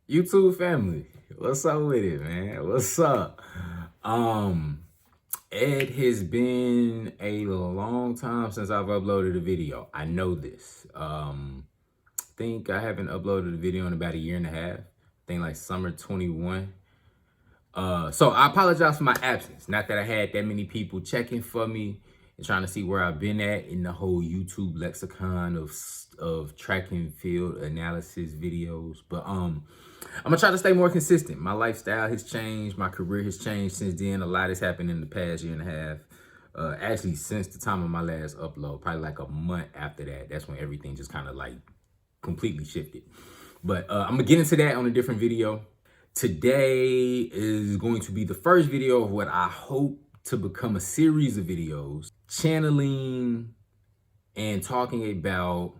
YouTube family, what's up with it, man? What's up? It has been a long time since I've uploaded a video. I know this. Think I haven't uploaded a video in about a year and a half. I think like summer 21. So I apologize for my absence. Not that I had that many people checking for me and trying to see where I've been at in the whole YouTube lexicon of track and field analysis videos. But I'm gonna try to stay more consistent. My lifestyle has changed, my career has changed since then. A lot has happened in the past year and a half. Actually, since the time of my last upload, probably like a month after that, that's when everything just kind of like completely shifted. But I'm gonna get into that on a different video. Today is going to be the first video of what I hope to become a series of videos channeling and talking about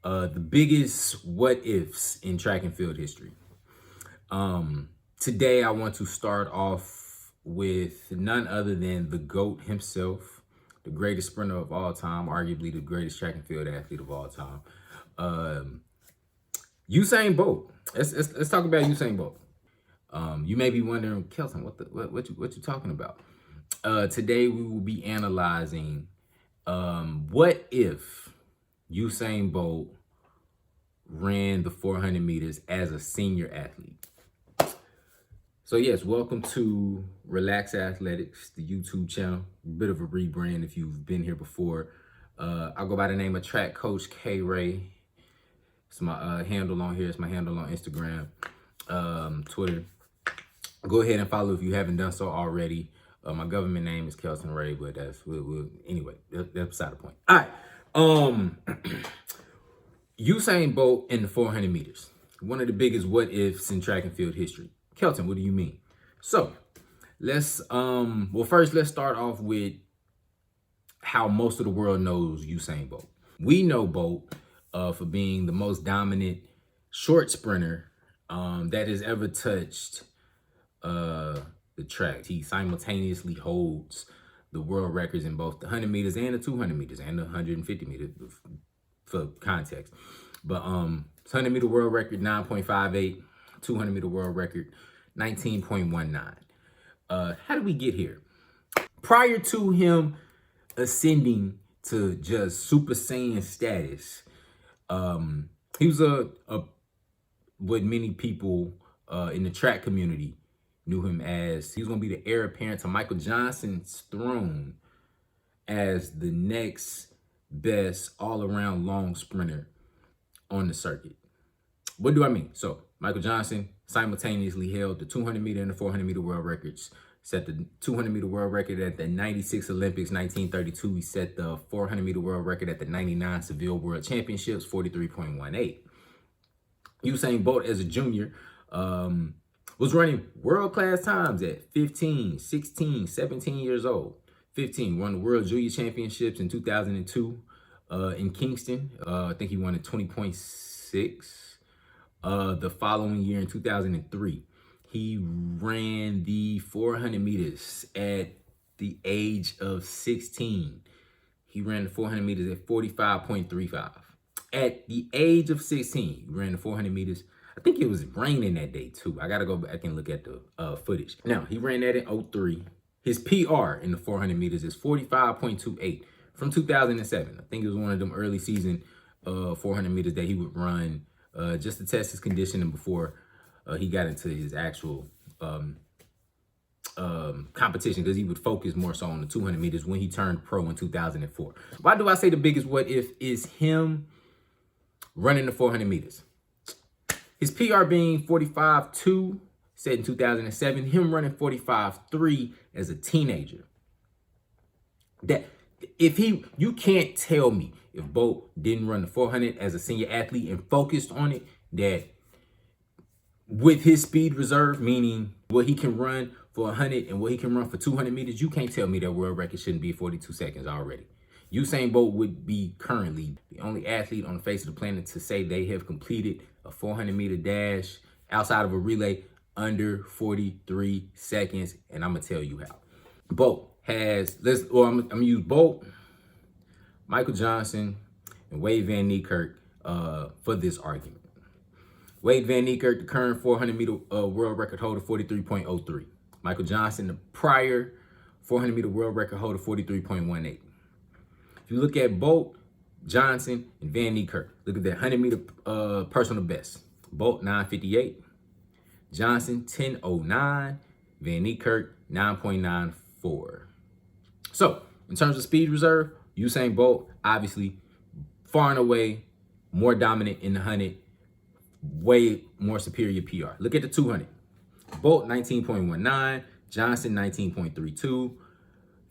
the biggest what ifs in track and field history. Today I want to start off with none other than the GOAT himself, the greatest sprinter of all time, arguably the greatest track and field athlete of all time. Usain Bolt. Let's talk about Usain Bolt. You may be wondering, Kelton, what you talking about? Today we will be analyzing what if Usain Bolt ran the 400 meters as a senior athlete. So yes, welcome to Relax Athletics, the YouTube channel. Bit of a rebrand if you've been here before. I go by the name of Track Coach K Ray. It's my handle on here. It's my handle on Instagram, Twitter. Go ahead and follow if you haven't done so already. My government name is Kelton Ray, but anyway, that's beside the point. All right. Usain Bolt in the 400 meters. One of the biggest what ifs in track and field history. Kelton, what do you mean? So let's first let's start off with how most of the world knows Usain Bolt. We know Bolt for being the most dominant short sprinter that has ever touched the track. He simultaneously holds the world records in both the 100 meters and the 200 meters and the 150 meters for context. But 100 meter world record 9.58, 200 meter world record 19.19. How did we get here? Prior to him ascending to just Super Saiyan status, he was what many people in the track community knew him as. He was going to be the heir apparent to Michael Johnson's throne as the next best all-around long sprinter on the circuit. What do I mean? So Michael Johnson simultaneously held the 200 meter and the 400 meter world records. Set the 200 meter world record at the 96 Olympics, 1932. He set the 400 meter world record at the 99 Seville World Championships, 43.18. Usain Bolt as a junior was running world-class times at 15, 16, 17 years old. 15, won the World Junior Championships in 2002 in Kingston. I think he won at 20.6. The following year in 2003, he ran the 400 meters at the age of 16. He ran the 400 meters at 45.35. At the age of 16, he ran the 400 meters. I think it was raining that day too. I got to go back and look at the footage. Now, he ran that in 03. His PR in the 400 meters is 45.28 from 2007. I think it was one of them early season 400 meters that he would run just to test his conditioning before he got into his actual competition, because he would focus more so on the 200 meters when he turned pro in 2004. Why do I say the biggest what if is him running the 400 meters? His PR being 45.2, set in 2007, him running 45.3 as a teenager. That you can't tell me if Bolt didn't run the 400 as a senior athlete and focused on it, that with his speed reserve, meaning what he can run for 100 and what he can run for 200 meters, you can't tell me that world record shouldn't be 42 seconds already. Usain Bolt would be currently the only athlete on the face of the planet to say they have completed a 400 meter dash outside of a relay under 43 seconds. And I'm going to tell you how. Bolt has, I'm going to use Bolt, Michael Johnson, and Wade Van Niekerk for this argument. Wade Van Niekerk, the current 400-meter world record holder, 43.03. Michael Johnson, the prior 400-meter world record holder, 43.18. If you look at Bolt, Johnson, and Van Niekerk, look at that 100-meter personal best. Bolt, 9:58. Johnson, 10:09. Van Niekerk, 9.94. So, in terms of speed reserve, Usain Bolt, obviously, far and away, more dominant in the 100, way more superior PR. Look at the 200. Bolt, 19.19. Johnson, 19.32.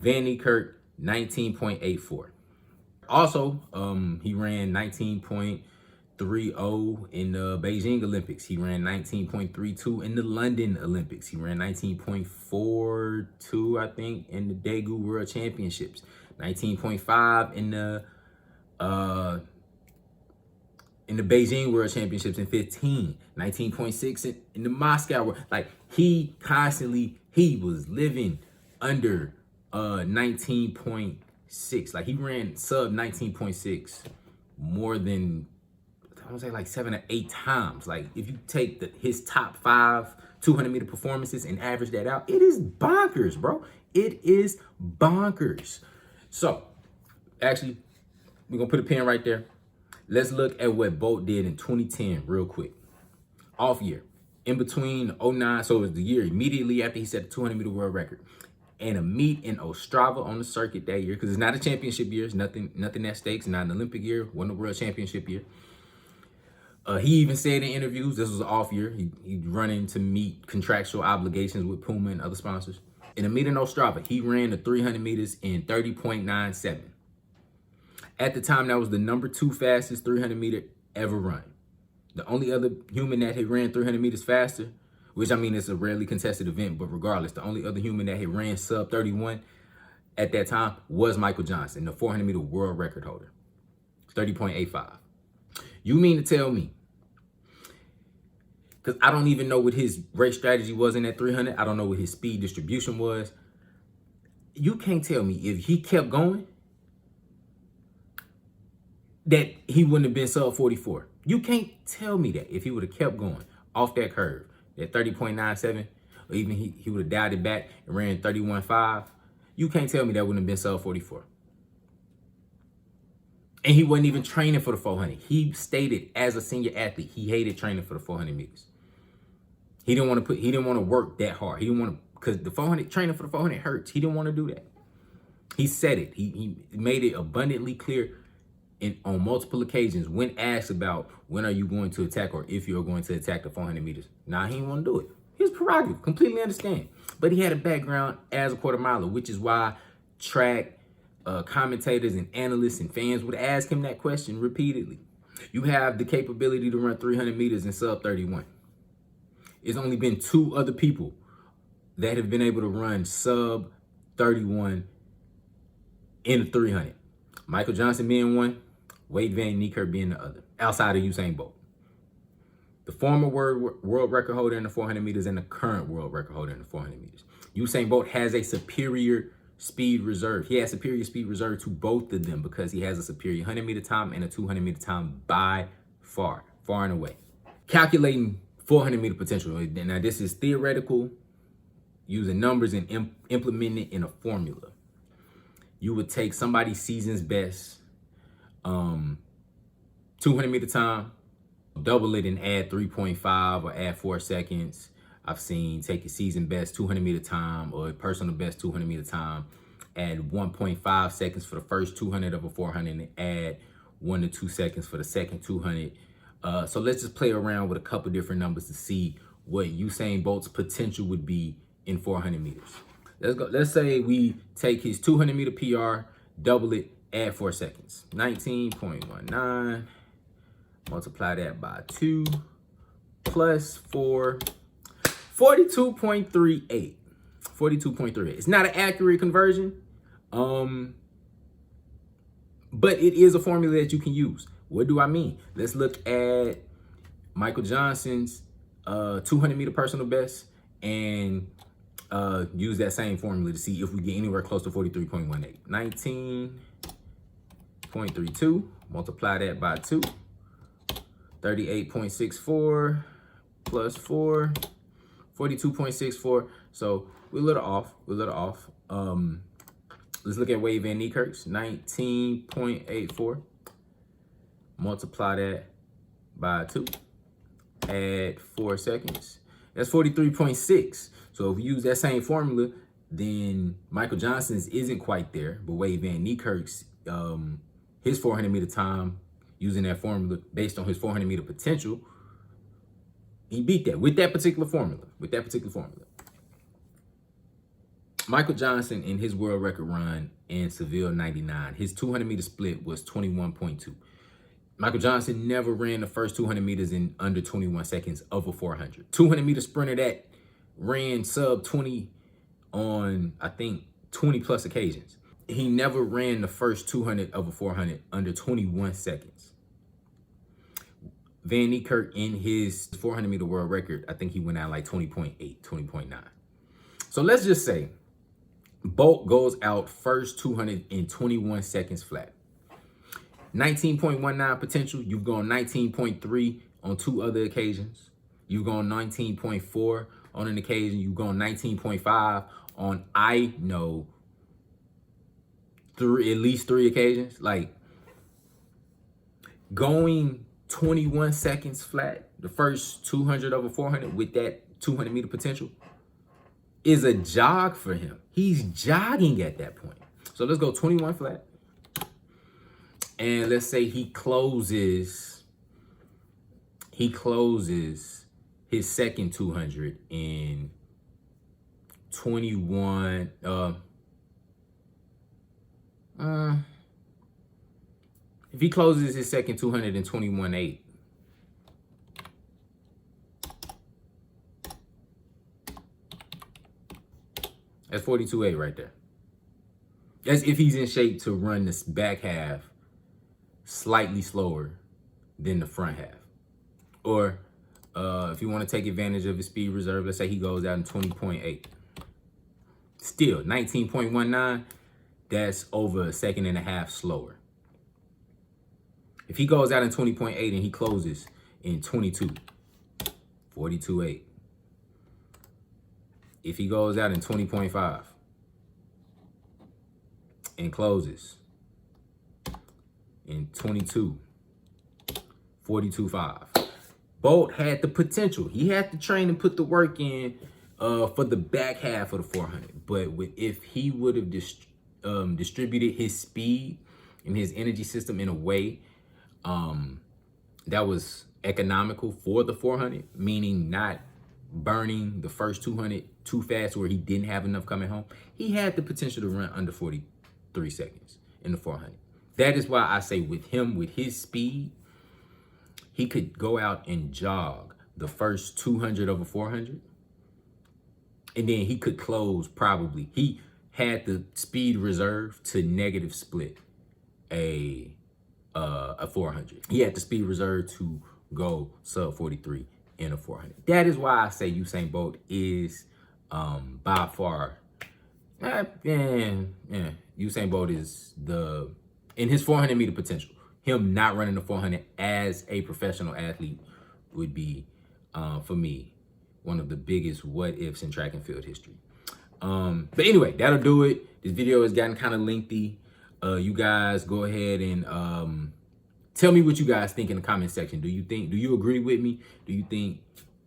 Van Niekerk, 19.84. Also, he ran 19.30 in the Beijing Olympics. He ran 19.32 in the London Olympics. He ran 19.42, I think, in the Daegu World Championships. 19.5 in the Beijing World Championships in 15. 19.6 in the Moscow World. Like, he was living under 19.6. Like, he ran sub 19.6 more than, I would say, like 7 or 8 times. Like, if you take his top 5 200-meter performances and average that out, it is bonkers, bro. It is bonkers. So, actually, we're going to put a pin right there. Let's look at what Bolt did in 2010 real quick. Off year. In between 09, so it was the year immediately after he set the 200-meter world record. And a meet in Ostrava on the circuit that year, because it's not a championship year. It's nothing at stake. It's not an Olympic year. Wasn't a world championship year. He even said in interviews, this was an off year. He's running to meet contractual obligations with Puma and other sponsors. In a meet in Ostrava, he ran the 300 meters in 30.97. At the time, that was the number 2 fastest 300 meter ever run. The only other human that had ran 300 meters faster, which, I mean, it's a rarely contested event, but regardless, the only other human that had ran sub 31 at that time was Michael Johnson, the 400 meter world record holder, 30.85. You mean to tell me, because I don't even know what his race strategy was in that 300. I don't know what his speed distribution was. You can't tell me if he kept going that he wouldn't have been sub 44. You can't tell me that if he would have kept going off that curve, that 30.97, or even he would have dialed it back and ran 31.5. You can't tell me that wouldn't have been sub 44. And he wasn't even training for the 400. He stated as a senior athlete, he hated training for the 400 meters. He didn't want to work that hard. He didn't want to, because the 400, training for the 400 hurts. He didn't want to do that. He said it. He made it abundantly clear on multiple occasions when asked about when are you going to attack or if you're going to attack the 400 meters. Nah, he didn't want to do it. His prerogative, completely understand. But he had a background as a quarter miler, which is why track commentators and analysts and fans would ask him that question repeatedly. You have the capability to run 300 meters in sub 31. It's only been 2 other people that have been able to run sub 31 in the 300. Michael Johnson being one, Wade Van Niekerk being the other, outside of Usain Bolt. The former world record holder in the 400 meters and the current world record holder in the 400 meters. Usain Bolt has a superior speed reserve. He has superior speed reserve to both of them because he has a superior 100-meter time and a 200-meter time by far and away. Calculating 400-meter potential. Now, this is theoretical, using numbers and implementing it in a formula. You would take somebody's season's best 200-meter time, double it and add 3.5 or add 4 seconds. I've seen take a season best 200-meter time or a personal best 200-meter time, add 1.5 seconds for the first 200 of a 400 and add 1 to 2 seconds for the second 200. So let's just play around with a couple different numbers to see what Usain Bolt's potential would be in 400 meters. Let's go. Let's say we take his 200-meter PR, double it, add 4 seconds. 19.19, multiply that by 2, plus 4, 42.38. 42.38. It's not an accurate conversion, but it is a formula that you can use. What do I mean? Let's look at Michael Johnson's 200-meter personal best and use that same formula to see if we get anywhere close to 43.18. 19.32, multiply that by 2, 38.64 plus 4, 42.64. So we're a little off. We're a little off. Let's look at Wade Van Niekerk's 19.84. Multiply that by 2. Add 4 seconds. That's 43.6. So if we use that same formula, then Michael Johnson's isn't quite there, but Wade Van Niekerk's his 400 meter time using that formula based on his 400 meter potential, he beat that with that particular formula. Michael Johnson in his world record run in Seville 99, his 200 meter split was 21.2. Michael Johnson never ran the first 200 meters in under 21 seconds of a 400. 200 meter sprinter that ran sub 20 on, I think, 20 plus occasions. He never ran the first 200 of a 400 under 21 seconds. Van Niekerk in his 400 meter world record, I think he went out like 20.8, 20.9. So let's just say Bolt goes out first 200 in 21 seconds flat. 19.19 potential, you've gone 19.3 on 2 other occasions. You've gone 19.4 on an occasion. You've gone 19.5 on, I know, at least 3 occasions. Like, going 21 seconds flat, the first 200 over 400 with that 200 meter potential is a jog for him. He's jogging at that point. So let's go 21 flat. And let's say he closes his second 200 in 21. If he closes his second 200 in 21.8, that's 42.8 right there. That's if he's in shape to run this back half slightly slower than the front half. Or if you want to take advantage of his speed reserve, let's say he goes out in 20.8. Still, 19.19, that's over a second and a half slower. If he goes out in 20.8 and he closes in 22, 42.8. If he goes out in 20.5 and closes in 22, 42.5. Bolt had the potential. He had to train and put the work in for the back half of the 400. But if he would have distributed his speed and his energy system in a way that was economical for the 400, meaning not burning the first 200 too fast where he didn't have enough coming home, he had the potential to run under 43 seconds in the 400. That is why I say with him, with his speed, he could go out and jog the first 200 over 400. And then he could close probably. He had the speed reserve to negative split a 400. He had the speed reserve to go sub 43 in a 400. That is why I say Usain Bolt is by far, Usain Bolt is in his 400 meter potential. Him not running the 400 as a professional athlete would be, for me, one of the biggest what ifs in track and field history. But anyway, that'll do it. This video has gotten kind of lengthy. You guys go ahead and tell me what you guys think in the comment section. Do you agree with me?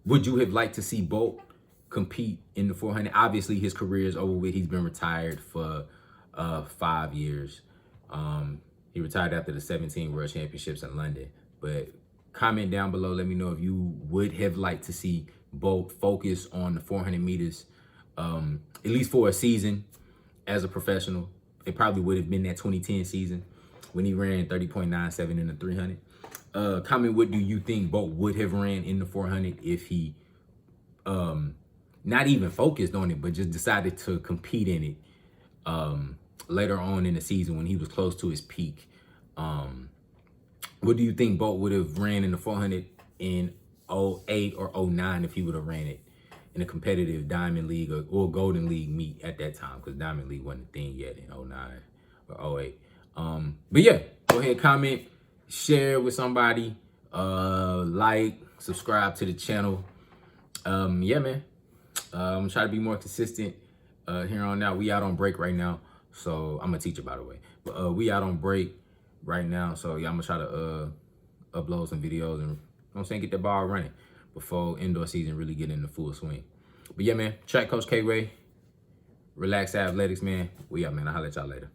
Would you have liked to see Bolt compete in the 400? Obviously, his career is over with. He's been retired for 5 years. He retired after the 17 World Championships in London. But comment down below. Let me know if you would have liked to see Bolt focus on the 400 meters, at least for a season as a professional. It probably would have been that 2010 season when he ran 30.97 in the 300. Comment what do you think Bolt would have ran in the 400 if he not even focused on it, but just decided to compete in it later on in the season when he was close to his peak. What do you think Bolt would have ran in the 400 in 08 or 09 if he would have ran it in a competitive Diamond League or Golden League meet at that time? Because Diamond League wasn't a thing yet in 09 or 08. But yeah, go ahead, comment, share with somebody. Like, subscribe to the channel. Yeah, man. I'm trying to be more consistent. Here on out, we out on break right now. So I'm a teacher, by the way. But we out on break right now. So yeah, I'm gonna try to upload some videos and, you know what I'm saying, get that ball running before indoor season really get into full swing. But yeah, man, Track Coach K-Ray, Relax Athletics, man. We out, man. I'll holler at y'all later.